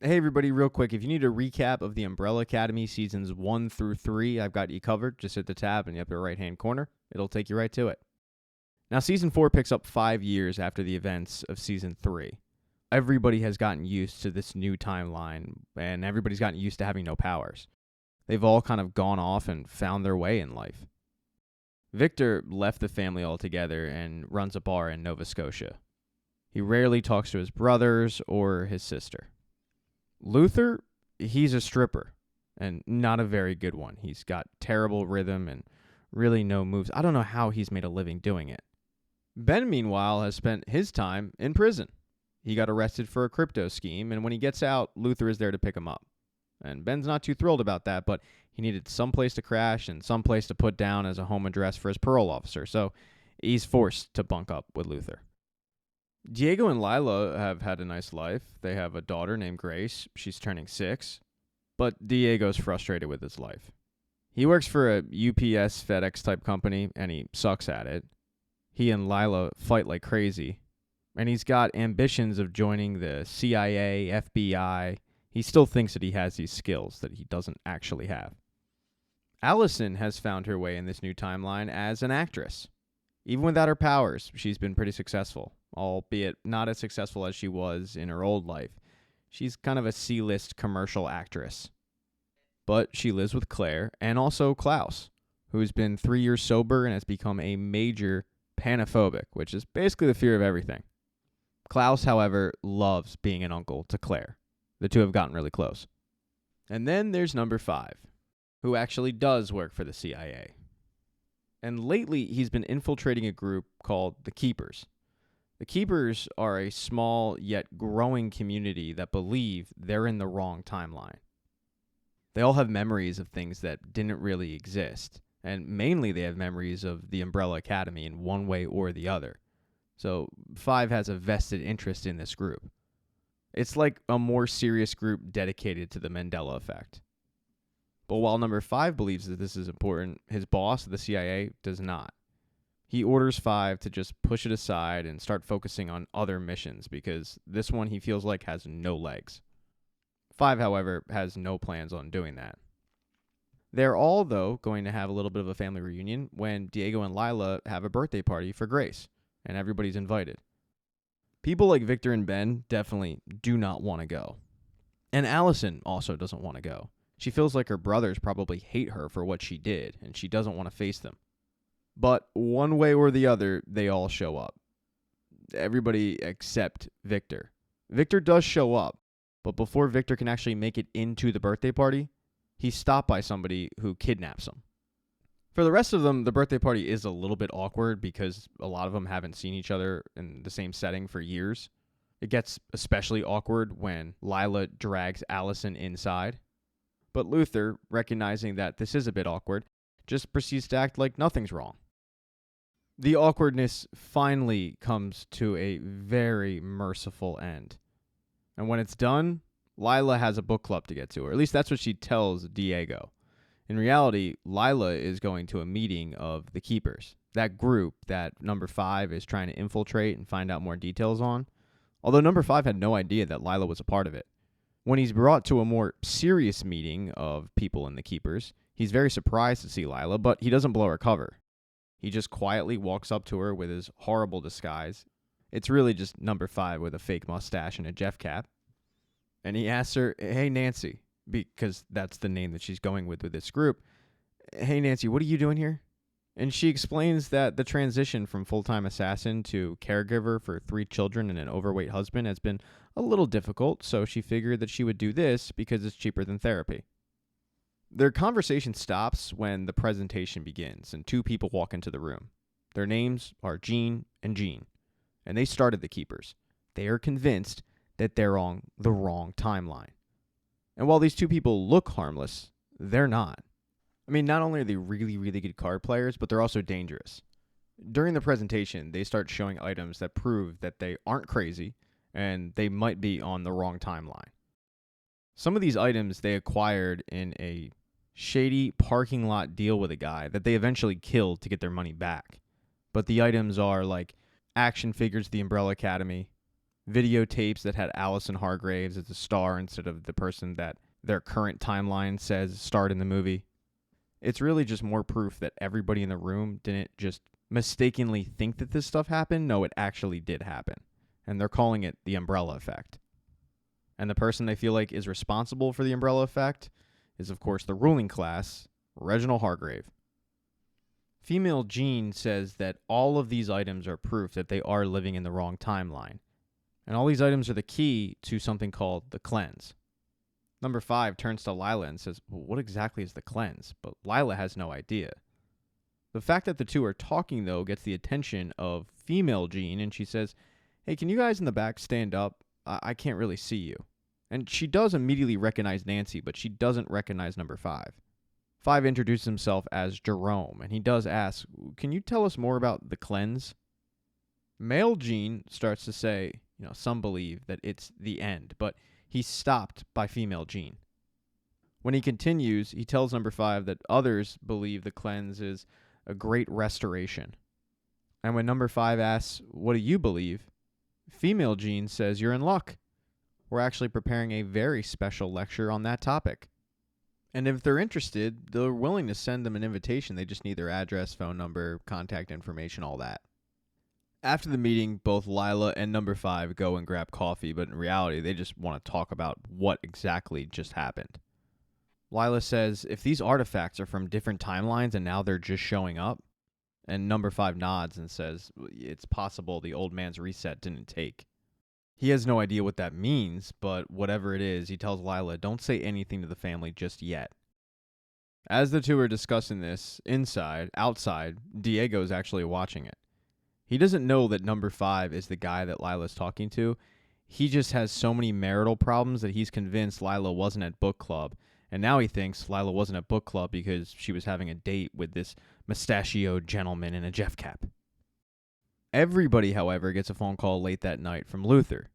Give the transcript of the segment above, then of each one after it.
Hey everybody, real quick, if you need a recap of the Umbrella Academy seasons 1 through 3, I've got you covered. Just hit the tab in the upper right-hand corner. It'll take you right to it. Now, season 4 picks up 5 years after the events of season 3. Everybody has gotten used to this new timeline, and everybody's gotten used to having no powers. They've all kind of gone off and found their way in life. Victor left the family altogether and runs a bar in Nova Scotia. He rarely talks to his brothers or his sister. Luther, he's a stripper, and not a very good one. He's got terrible rhythm and really no moves. I don't know how he's made a living doing it. Ben, meanwhile, has spent his time in prison. He got arrested for a crypto scheme, and when he gets out, Luther is there to pick him up. And Ben's not too thrilled about that, but he needed some place to crash and some place to put down as a home address for his parole officer, so he's forced to bunk up with Luther. Diego and Lila have had a nice life. They have a daughter named Grace. She's turning 6. But Diego's frustrated with his life. He works for a UPS FedEx type company, and he sucks at it. He and Lila fight like crazy. And he's got ambitions of joining the CIA, FBI. He still thinks that he has these skills that he doesn't actually have. Allison has found her way in this new timeline as an actress. Even without her powers, she's been pretty successful, albeit not as successful as she was in her old life. She's kind of a C-list commercial actress. But she lives with Claire and also Klaus, who's been 3 years sober and has become a major panophobic, which is basically the fear of everything. Klaus, however, loves being an uncle to Claire. The two have gotten really close. And then there's number 5, who actually does work for the CIA. And lately, he's been infiltrating a group called the Keepers. The Keepers are a small yet growing community that believe they're in the wrong timeline. They all have memories of things that didn't really exist, and mainly they have memories of the Umbrella Academy in one way or the other. So 5 has a vested interest in this group. It's like a more serious group dedicated to the Mandela effect. But while number 5 believes that this is important, his boss, the CIA, does not. He orders 5 to just push it aside and start focusing on other missions because this one he feels like has no legs. 5, however, has no plans on doing that. They're all, though, going to have a little bit of a family reunion when Diego and Lila have a birthday party for Grace, and everybody's invited. People like Victor and Ben definitely do not want to go. And Allison also doesn't want to go. She feels like her brothers probably hate her for what she did, and she doesn't want to face them. But one way or the other, they all show up. Everybody except Victor. Victor does show up, but before Victor can actually make it into the birthday party, he's stopped by somebody who kidnaps him. For the rest of them, the birthday party is a little bit awkward because a lot of them haven't seen each other in the same setting for years. It gets especially awkward when Lila drags Allison inside. But Luther, recognizing that this is a bit awkward, just proceeds to act like nothing's wrong. The awkwardness finally comes to a very merciful end. And when it's done, Lila has a book club to get to, or at least that's what she tells Diego. In reality, Lila is going to a meeting of the Keepers, that group that number 5 is trying to infiltrate and find out more details on, although number 5 had no idea that Lila was a part of it. When he's brought to a more serious meeting of people in the Keepers, he's very surprised to see Lila, but he doesn't blow her cover. He just quietly walks up to her with his horrible disguise. It's really just number 5 with a fake mustache and a Jeff cap. And he asks her, "Hey, Nancy," because that's the name that she's going with this group. "Hey, Nancy, what are you doing here?" And she explains that the transition from full-time assassin to caregiver for 3 children and an overweight husband has been a little difficult, so she figured that she would do this because it's cheaper than therapy. Their conversation stops when the presentation begins and 2 people walk into the room. Their names are Jean and Jean, and they started the Keepers. They are convinced that they're on the wrong timeline. And while these 2 people look harmless, they're not. I mean, not only are they really, really good card players, but they're also dangerous. During the presentation, they start showing items that prove that they aren't crazy and they might be on the wrong timeline. Some of these items they acquired in a shady parking lot deal with a guy that they eventually killed to get their money back. But the items are like action figures of the Umbrella Academy, videotapes that had Allison Hargraves as a star instead of the person that their current timeline says starred in the movie. It's really just more proof that everybody in the room didn't just mistakenly think that this stuff happened. No, it actually did happen. And they're calling it the umbrella effect. And the person they feel like is responsible for the umbrella effect is, of course, the ruling class, Reginald Hargrave. Female Jean says that all of these items are proof that they are living in the wrong timeline. And all these items are the key to something called the cleanse. Number 5 turns to Lila and says, well, what exactly is the cleanse? But Lila has no idea. The fact that the two are talking, though, gets the attention of female Jean, and she says, hey, can you guys in the back stand up? I can't really see you. And she does immediately recognize Nancy, but she doesn't recognize number 5. 5 introduces himself as Jerome, and he does ask, can you tell us more about the cleanse? Male Jean starts to say, some believe that it's the end, but he's stopped by female Jean. When he continues, he tells number 5 that others believe the cleanse is a great restoration. And when number 5 asks, what do you believe? Female Jean says, you're in luck. We're actually preparing a very special lecture on that topic. And if they're interested, they're willing to send them an invitation. They just need their address, phone number, contact information, all that. After the meeting, both Lila and number 5 go and grab coffee, but in reality, they just want to talk about what exactly just happened. Lila says, if these artifacts are from different timelines and now they're just showing up, and number 5 nods and says, it's possible the old man's reset didn't take. He has no idea what that means, but whatever it is, he tells Lila, don't say anything to the family just yet. As the two are discussing this, outside, Diego's actually watching it. He doesn't know that number 5 is the guy that Lila's talking to. He just has so many marital problems that he's convinced Lila wasn't at book club. And now he thinks Lila wasn't at book club because she was having a date with this mustachioed gentleman in a Jeff cap. Everybody, however, gets a phone call late that night from Luther.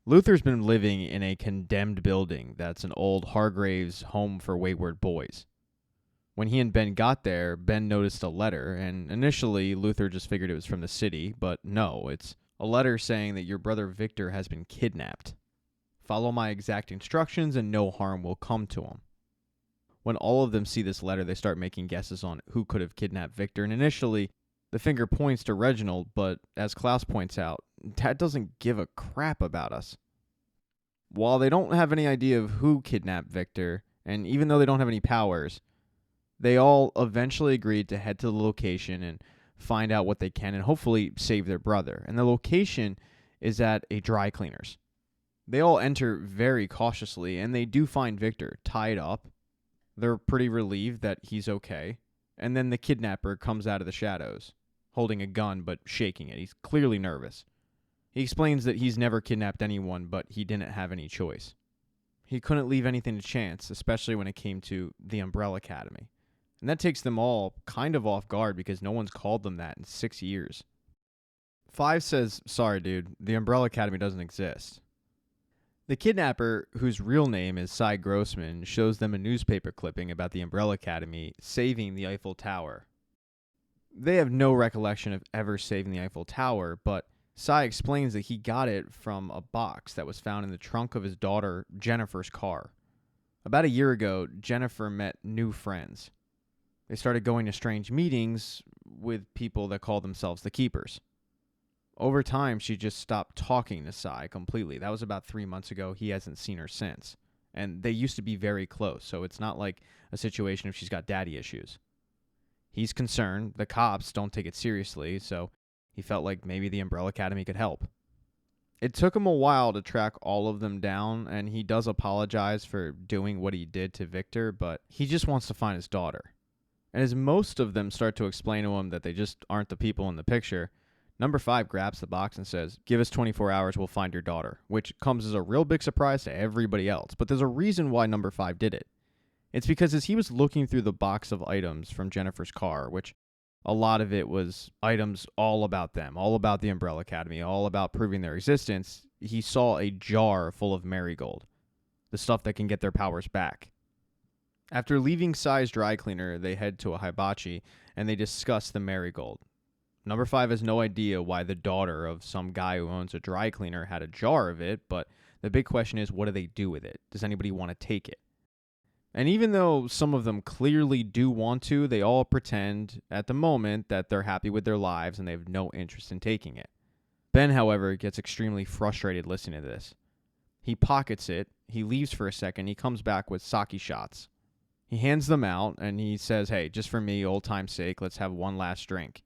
Luther's been living in a condemned building that's an old Hargraves home for wayward boys. When he and Ben got there, Ben noticed a letter, and initially Luther just figured it was from the city, but no, it's a letter saying that your brother Victor has been kidnapped. Follow my exact instructions and no harm will come to him. When all of them see this letter, they start making guesses on who could have kidnapped Victor, and initially, the finger points to Reginald, but as Klaus points out, Dad doesn't give a crap about us. While they don't have any idea of who kidnapped Victor, and even though they don't have any powers, they all eventually agreed to head to the location and find out what they can and hopefully save their brother. And the location is at a dry cleaner's. They all enter very cautiously, and they do find Victor tied up. They're pretty relieved that he's okay. And then the kidnapper comes out of the shadows, holding a gun but shaking it. He's clearly nervous. He explains that he's never kidnapped anyone, but he didn't have any choice. He couldn't leave anything to chance, especially when it came to the Umbrella Academy. And that takes them all kind of off guard because no one's called them that in 6 years. 5 says, sorry dude, the Umbrella Academy doesn't exist. The kidnapper, whose real name is Cy Grossman, shows them a newspaper clipping about the Umbrella Academy saving the Eiffel Tower. They have no recollection of ever saving the Eiffel Tower, but Cy explains that he got it from a box that was found in the trunk of his daughter Jennifer's car. About a year ago, Jennifer met new friends. They started going to strange meetings with people that call themselves the Keepers. Over time, she just stopped talking to Cy completely. That was about 3 months ago. He hasn't seen her since. And they used to be very close, so it's not like a situation if she's got daddy issues. He's concerned. The cops don't take it seriously, so he felt like maybe the Umbrella Academy could help. It took him a while to track all of them down, and he does apologize for doing what he did to Victor, but he just wants to find his daughter. And as most of them start to explain to him that they just aren't the people in the picture, number 5 grabs the box and says, give us 24 hours, we'll find your daughter, which comes as a real big surprise to everybody else. But there's a reason why number 5 did it. It's because as he was looking through the box of items from Jennifer's car, which a lot of it was items all about them, all about the Umbrella Academy, all about proving their existence, he saw a jar full of marigold, the stuff that can get their powers back. After leaving Cy's dry cleaner, they head to a hibachi, and they discuss the marigold. Number 5 has no idea why the daughter of some guy who owns a dry cleaner had a jar of it, but the big question is, what do they do with it? Does anybody want to take it? And even though some of them clearly do want to, they all pretend at the moment that they're happy with their lives and they have no interest in taking it. Ben, however, gets extremely frustrated listening to this. He pockets it, he leaves for a second, he comes back with sake shots. He hands them out and he says, hey, just for me, old time's sake, let's have one last drink.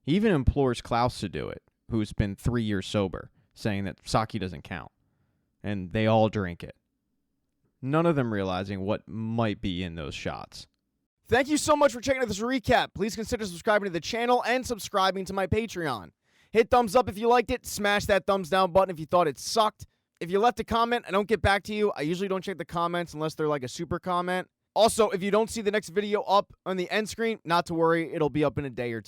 He even implores Klaus to do it, who's been 3 years sober, saying that sake doesn't count. And they all drink it. None of them realizing what might be in those shots. Thank you so much for checking out this recap. Please consider subscribing to the channel and subscribing to my Patreon. Hit thumbs up if you liked it. Smash that thumbs down button if you thought it sucked. If you left a comment, I don't get back to you. I usually don't check the comments unless they're like a super comment. Also, if you don't see the next video up on the end screen, not to worry, it'll be up in a day or two.